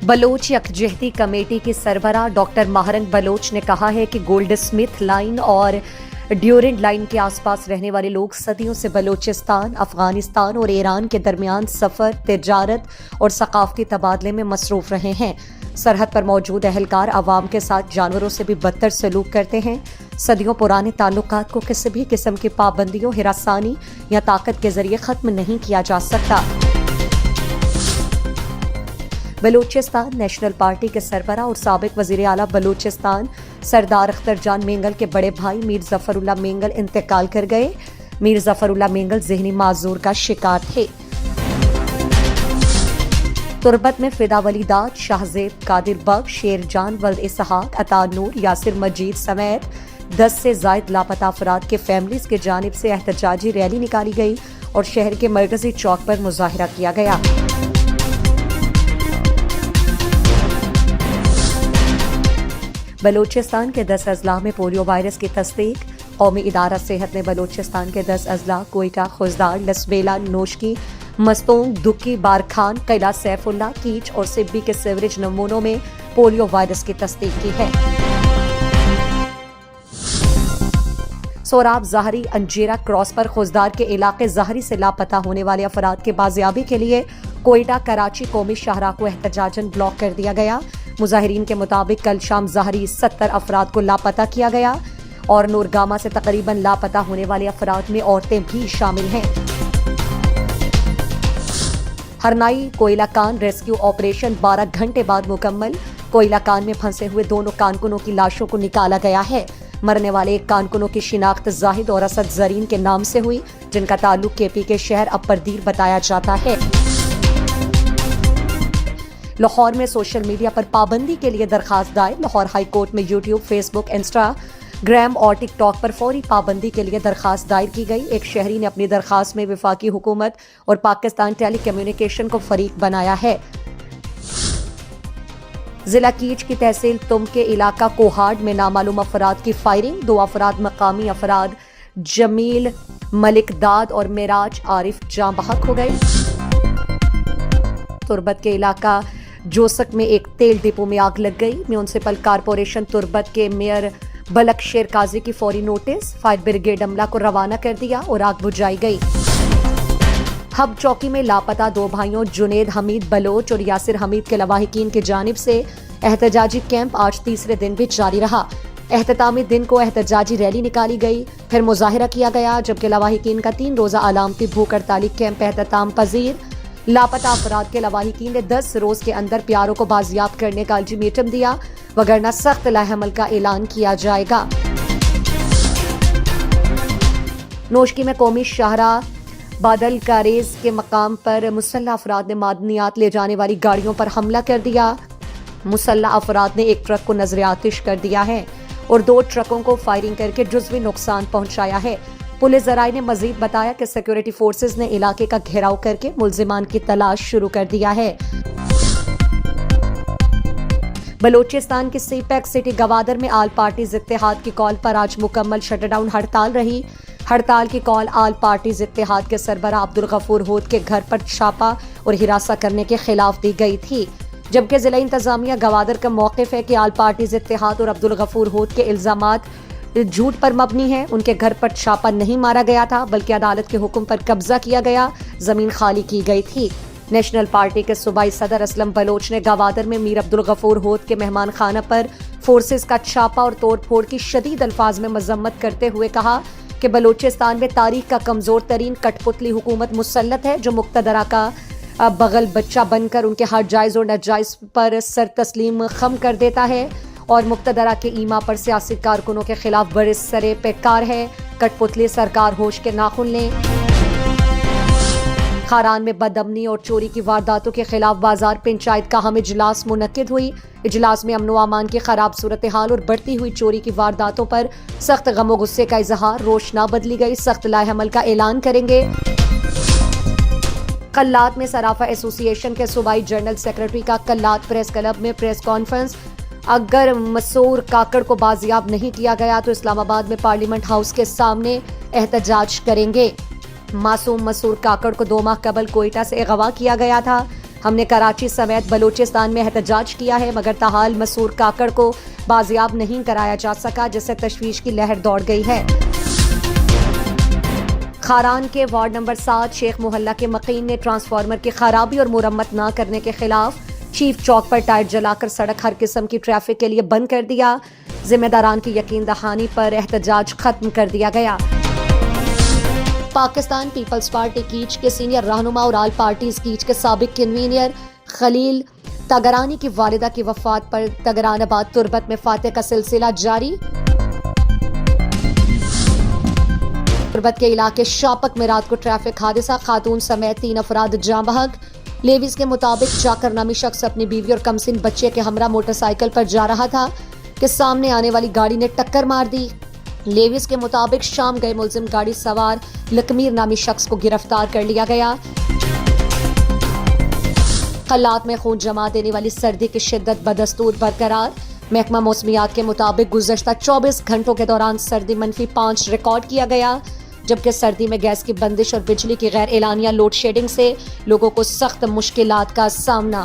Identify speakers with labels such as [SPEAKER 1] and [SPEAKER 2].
[SPEAKER 1] Bloch यकजहती committee की सरबराह doctor Mahrang Bloch ने कहा है कि गोल्ड स्मिथ लाइन और ड्यूरेंट लाइन के आसपास रहने वाले लोग सदियों से बलोचिस्तान, अफगानिस्तान और ईरान के दरमियान सफ़र, तिजारत और सकाफती तबादले में मसरूफ़ रहे हैं। सरहद पर मौजूद अहलकार अवाम के साथ जानवरों से भी बदतर सलूक करते हैं। सदियों पुराने ताल्लुकात को किसी भी किस्म की पाबंदियों, हिरासानी या ताकत के जरिए ख़त्म नहीं किया जा सकता। बलूचिस्तान नेशनल पार्टी के सरबराह और साबिक वज़ीर आला बलूचिस्तान सरदार अख्तर जान मेंगल के बड़े भाई मीर जफरुल्लाह मेंगल इंतकाल कर गए। मीर जफरुल्लाह मेंगल ज़हनी माजूर का शिकार थे। तुरबत में फिदा वली दाद, शाहजेब कादिर बख्श, शेरजान वल्द इसहाक, अता नूर, यासिर मजीद समेत 10 से ज़ायद लापता अफराद के फैमिलीज की जानिब से एहतजाजी रैली निकाली गई और शहर के मरकजी चौक पर मुजाहिरा किया गया। बलूचिस्तान के 10 अजला में पोलियो वायरस की तस्दीक। कौमी इदारा सेहत ने बलूचिस्तान के 10 अजला कोयटा, खुजदार, लसबेला, नोशकी, मस्तोंग, दुक्की, बारखान, किला सैफुल्ला, कीच और सिब्बी के सीवरेज नमूनों में पोलियो वायरस की तस्दीक की है। सोराब ज़ाहरी अंजीरा क्रॉस पर खुजदार के इलाके ज़ाहरी से लापता होने वाले अफराद के बाजियाबी के लिए कोयटा कराची कौमी शाहराह को एहतजाजन ब्लॉक कर दिया गया। मुजाहिरीन के मुताबिक कल शाम ज़ाहरी 70 अफराद को लापता किया गया और नूरगामा से तकरीबन लापता होने वाले अफराद में औरतें भी शामिल हैं। हरनाई कोयला कान रेस्क्यू ऑपरेशन 12 घंटे बाद मुकम्मल। कोयला कान में फंसे हुए दोनों कारकुनों की लाशों को निकाला गया है। मरने वाले एक कारकुनों की शिनाख्त जाहिद और असद जरीन के नाम से हुई, जिनका ताल्लुक केपी के शहर अप्परदीर बताया जाता है। लाहौर में सोशल मीडिया पर पाबंदी के लिए दरखास्त दायर। लाहौर हाई कोर्ट में यूट्यूब, फेसबुक, इंस्टाग्राम और टिकटॉक पर फौरी पाबंदी के लिए दरखास्त दायर की गई। एक शहरी ने अपनी दरखास्त में वफाकी हुकूमत और पाकिस्तान टेली कम्युनिकेशन को फरीक बनाया है। जिला कीच की तहसील तुम के इलाका कोहाड में नामालूम अफराद की फायरिंग। 2 अफराद मकामी अफराद जमील मलिक दाद और मेराज आरिफ जाँ बहक हो गए। तुरबत के इलाका जोसक में एक तेल डिपो में आग लग गई। म्यूनसिपल कारपोरेशन तुरबत के मेयर बलक शेर काजी की फौरी नोटिस, फायर ब्रिगेड अमला को रवाना कर दिया और आग बुझाई गई। हब चौकी में लापता 2 भाइयों जुनेद हमीद बलोच और यासिर हमीद के लवाहिकीन की जानिब से एहतजाजी कैंप आज तीसरे दिन भी जारी रहा। एहततामी दिन को एहतजाजी रैली निकाली गई, फिर मुजाहिरा किया गया, जबकि लवाहिकीन का 3 रोज़ा अलामती भूख हड़ताली कैंप एहतताम पजीर। लापता अफराद के लवाहिकीन ने 10 रोज के अंदर प्यारों को बाजियाब करने का अल्टीमेटम दिया, वगरना सख्त लाहमल का ऐलान किया जाएगा। नोशकी में कौमी शाहराह बादल कारेज के मकाम पर मुसल्लह अफराद ने मादनियात ले जाने वाली गाड़ियों पर हमला कर दिया। मुसल्लह अफराद ने एक ट्रक को नजर आतिश कर दिया है और 2 ट्रकों को फायरिंग करके जुज़वी नुकसान पहुंचाया है। पुलिस ज़राए ने मजीद बताया कि सिक्योरिटी फोर्सेज ने इलाके का घेराव करके मुल्जिमान की तलाश शुरू कर दिया है। बलूचिस्तान की सीपैक सिटी गवादर में आल पार्टीज इत्तेहाद की कॉल पर आज मुकम्मल शटडाउन हड़ताल रही। हड़ताल की कॉल आल पार्टीज इत्तेहाद के सरबराह अब्दुल गफूर होद के घर पर छापा और हिरासा करने के खिलाफ दी गई थी, जबकि जिला इंतजामिया गवादर का मौक़िफ़ है कि आल पार्टीज इत्तेहाद और अब्दुल गफूर होद के इल्जामात झूठ पर मबनी है। उनके घर पर छापा नहीं मारा गया था, बल्कि अदालत के हुक्म पर कब्जा किया गया, जमीन खाली की गई थी। नेशनल पार्टी के सूबाई सदर असलम बलोच ने गवादर में मीर अब्दुल गफूर होद के मेहमान खाना पर फोर्सेस का छापा और तोड़ फोड़ की शदीद अल्फाज में मजम्मत करते हुए कहा कि बलोचिस्तान में तारीख का कमजोर तरीन कठपुतली हुकूमत मुसल्लत है, जो मुक्तदरा का बगल बच्चा बनकर उनके हर जायज़ और नाजायज़ पर सर तस्लीम खम कर देता है और मुक्तदरा के ईमा पर सियासी कारकुनों के खिलाफ बड़े सरे पेकार है। कठपुतली सरकार होश के नाखुन लें। खारान में बदअमनी और चोरी की वारदातों के खिलाफ बाजार पंचायत का अहम इजलास मुनक्किद हुई। इजलास में अमन व अमान की खराब सूरत हाल और बढ़ती हुई चोरी की वारदातों पर सख्त गम व गुस्से का इजहार। रोश ना बदली गई, सख्त लाहमल का ऐलान करेंगे। कल्लात में सराफा एसोसिएशन के सूबाई जनरल सेक्रेटरी का कल्लात प्रेस क्लब में प्रेस कॉन्फ्रेंस। अगर मसूर काकड़ को बाजियाब नहीं किया गया तो इस्लामाबाद में पार्लियामेंट हाउस के सामने एहतजाज करेंगे। मासूम मसूर काकड़ को 2 माह कबल कोयटा से अगवा किया गया था। ہم نے کراچی سمیت بلوچستان میں احتجاج کیا ہے مگر تاحال مسور کاکڑ کو بازیاب نہیں کرایا جا سکا جس سے تشویش کی لہر دوڑ گئی ہے۔ کھاران کے وارڈ نمبر 7 شیخ محلہ کے مقیم نے ٹرانسفارمر کی خرابی اور مرمت نہ کرنے کے خلاف چیف چوک پر ٹائر جلا کر سڑک ہر قسم کی ٹریفک کے لیے بند کر دیا۔ ذمہ داران کی یقین دہانی پر احتجاج ختم کر دیا گیا۔ پاکستان پیپلز پارٹی کیچ کے سینئر رہنما اور آل پارٹیز کیچ کے سابق کنوینر خلیل تگرانی کی والدہ کی وفات پر تگران آباد تربت میں فاتح کا سلسلہ جاری۔ تربت کے علاقے شاپک میں رات کو ٹریفک حادثہ، خاتون سمیت 3 افراد جاں بحق۔ لیویز کے مطابق چاکر نامی شخص اپنی بیوی اور کمسن بچے کے ہمراہ موٹر سائیکل پر جا رہا تھا کہ سامنے آنے والی گاڑی نے ٹکر مار دی۔ لیویز کے مطابق شام گئے ملزم گاڑی سوار لکمیر نامی شخص کو گرفتار کر لیا گیا۔ خلات میں خون جما دینے والی سردی کی شدت بدستور برقرار۔ محکمہ موسمیات کے مطابق گزشتہ 24 گھنٹوں کے دوران سردی -5 ریکارڈ کیا گیا، جبکہ سردی میں گیس کی بندش اور بجلی کی غیر اعلانیہ لوڈ شیڈنگ سے لوگوں کو سخت مشکلات کا سامنا۔